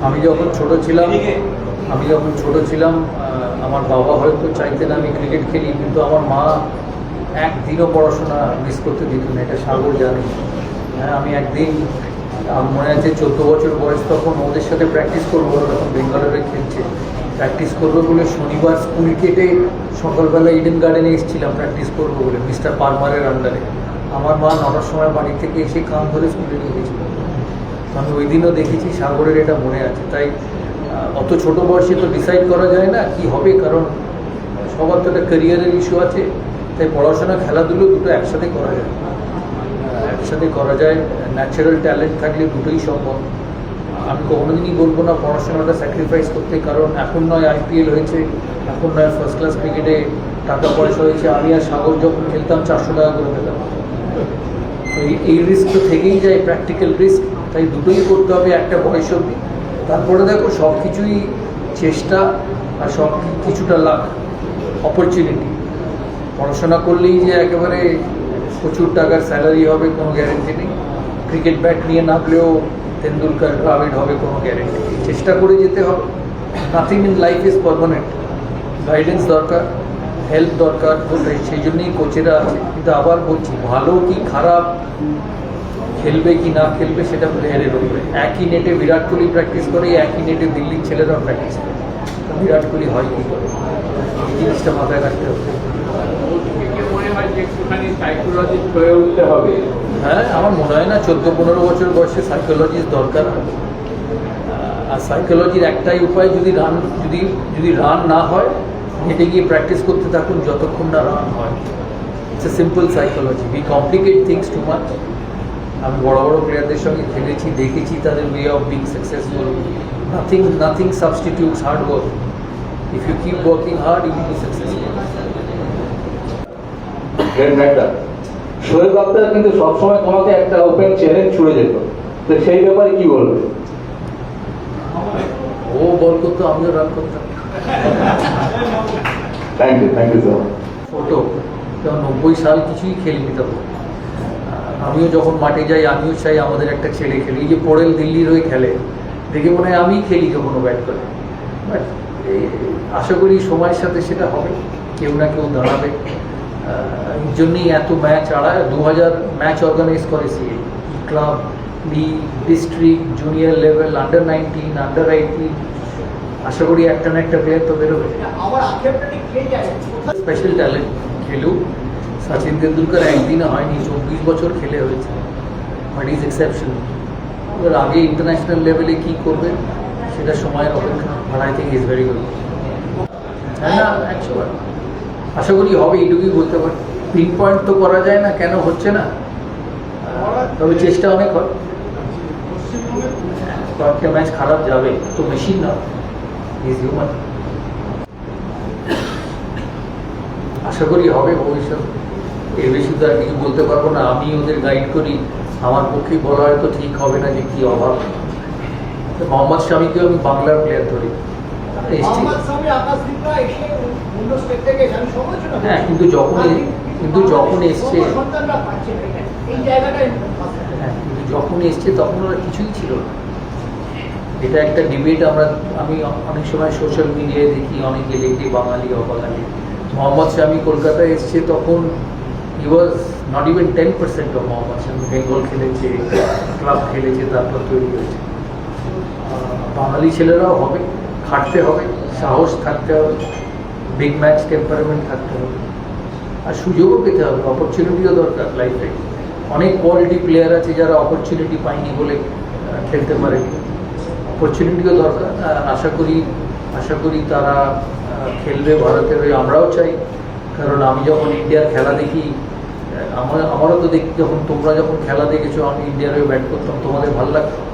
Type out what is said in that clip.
আমি যখন ছোট ছিলাম আমার বাবা হয়তো চাইতেন আমি ক্রিকেট খেলি, কিন্তু আমার মা একদিনও পড়াশোনা মিস করতে দিত না, এটা সাগর জানি। হ্যাঁ, আমি একদিন মনে আছে 14 বছর বয়স, তখন ওদের সাথে প্র্যাকটিস করবো, তখন বেঙ্গালোরে খেলছে, প্র্যাকটিস করবো বলে শনিবার স্কুল কেটে সকালবেলা ইডেন গার্ডেনে এসেছিলাম প্র্যাকটিস করবো বলে, মিস্টার পারমারের আন্ডারে। আমার মা 9টার সময় বাড়ি থেকে এসে কান ধরে স্কুলে নিয়ে গেছিল। আমি ওই দিনও দেখেছি, সাগরের এটা মনে আছে। তাই অত ছোট বয়সে তো ডিসাইড করা যায় না কি হবে, কারণ সবার তো একটা ক্যারিয়ারের ইস্যু আছে। তাই পড়াশোনা খেলাধুলো দুটো একসাথে করা যায়, ন্যাচারাল ট্যালেন্ট থাকলে দুটোই সম্ভব। আমি কোনোদিনই বলবো না পড়াশোনাটা স্যাক্রিফাইস করতে, কারণ এখন নয় IPL হয়েছে, এখন নয় ফার্স্ট ক্লাস ক্রিকেটে টাকা পয়সা হয়েছে। আমি আর সাগর যখন খেলতাম 400 টাকা করে পেতাম। এই রিস্ক তো থেকেই যায়, প্র্যাকটিক্যাল রিস্ক। তাই দুটোই করতে হবে একটা বয়স অবধি। তারপরে দেখো সব কিছুই চেষ্টা আর সব কিছুটা লাক, অপরচুনিটি। পড়াশোনা করলেই যে একেবারে প্রচুর টাকার স্যালারি হবে কোনো গ্যারেন্টি নেই। ক্রিকেট ব্যাট নিয়ে নামলেও তেন্ডুলকার দ্রাবিড় হবে কোনো গ্যারেন্টি নেই। চেষ্টা করে যেতে হবে। Nothing in life is permanent. Guidance দরকার, হেল্প দরকার, তো সেই জন্যই কোচেরা আছে। কিন্তু আবার বলছি, ভালো কি খারাপ, খেলবে কি না খেলবে সেটা প্লেয়ারের উপরে। একই নেটে বিরাট কোহলি প্র্যাকটিস করে, একই নেটে দিল্লির ছেলেরাও প্র্যাকটিস করে, বিরাট কোহলি হয় কী করে, এই জিনিসটা মাথায় রাখতে হবে। হ্যাঁ, আমার মনে হয় না 14-15 বছর বয়সে সাইকোলজির দরকার। আর সাইকোলজির একটাই উপায়, যদি রান না হয় হেঁটে গিয়ে প্র্যাকটিস করতে থাকুন যতক্ষণ না রান হয়। It's a simple psychology. We complicate things too much. আমি বড় বড় প্লেয়ারদের সঙ্গে খেলেছি, দেখেছি তাদের way of being successful. Nothing substitutes hard work. If you keep working hard, you will be successful. Shoaib Akhtar কিন্তু সবসময় তোমাকে একটা ওপেন চ্যালেঞ্জ ছুড়ে যেত, তো সেই ব্যাপারে কি বলবে? ও বল করতো, আমিও রান করতাম। Thank you sir. ছোট 90 সাল কিছুই খেলিনি তখন। আমিও যখন মাঠে যাই আমিও চাই আমাদের একটা ছেলে খেলি। এই যে পড়েল দিল্লির হয়ে খেলে, দেখে মনে হয় আমি খেলি যখন ও ব্যাট করে। বাট আশা করি সময়ের সাথে সেটা হবে, কেউ না কেউ দাঁড়াবে। এই জন্যই এত ম্যাচ আড়ায় 2000 ম্যাচ অর্গানাইজ করে CA, club, league, district, junior level, আন্ডার-19, আন্ডার-18। আশা করি একটা না একটা প্লেয়ার তো বেরোবে। স্পেশাল ট্যালেন্ট খেলুক। সচিন তেন্ডুলকার একদিনে হয়নি, 24 বছর খেলে হয়েছে, বাট ইজ এক্সেপশনাল। এবার আগে ইন্টারন্যাশনাল লেভেলে কী করবে সেটা সময়ের অপেক্ষা। But I think is very good. হ্যাঁ না, 100বার আশা করি হবে, এইটুকুই বলতে পারি। পিন পয়েন্ট তো করা যায় না কেন হচ্ছে না, তবে চেষ্টা অনেক হয়। কয়েকটা ম্যাচ খারাপ যাবে, তো মেশিন না, ইজ হিউম্যান। আশা করি হবে ভবিষ্যৎ। এর বেশি তো আর কিছু বলতে পারবো না। আমি ওদের গাইড করি, আমার পক্ষে বলা হয়তো ঠিক হবে না যে কী অভাব। মোহাম্মদ শামিকেও আমি বাংলার প্লেয়ার ধরি, হ্যাঁ, কিন্তু যখন এসছে তখন ওরা কিছুই ছিল না। এটা একটা ডিবেট আমি অনেক সময় সোশ্যাল মিডিয়ায় দেখি, অনেকে লেখে বাঙালি অবাঙালি। মোহাম্মদ শামি কলকাতায় এসছে তখন he was not even 10% of Mohammad Shami. Bengal খেলেছে, ক্লাব খেলেছে, তারপর তৈরি হয়েছে। বাঙালি ছেলেরাও হবে, খাটতে হবে, সাহস থাকতে হবে, বিগ ম্যাচ টেম্পারমেন্ট থাকতে হবে, আর সুযোগও পেতে হবে, অপরচুনিটিও দরকার লাইফে। অনেক কোয়ালিটি প্লেয়ার আছে যারা অপরচুনিটি পায়নি বলে খেলতে পারে, অপরচুনিটিও দরকার। আশা করি তারা খেলবে ভারতের হয়ে। আমরাও চাই, কারণ আমি যখন ইন্ডিয়ার খেলা দেখি, আমারও তো দেখি, যখন তোমরা যখন খেলা দেখেছো আমি ইন্ডিয়ার হয়ে ব্যাট করতাম, তোমাদের ভালো লাগতো।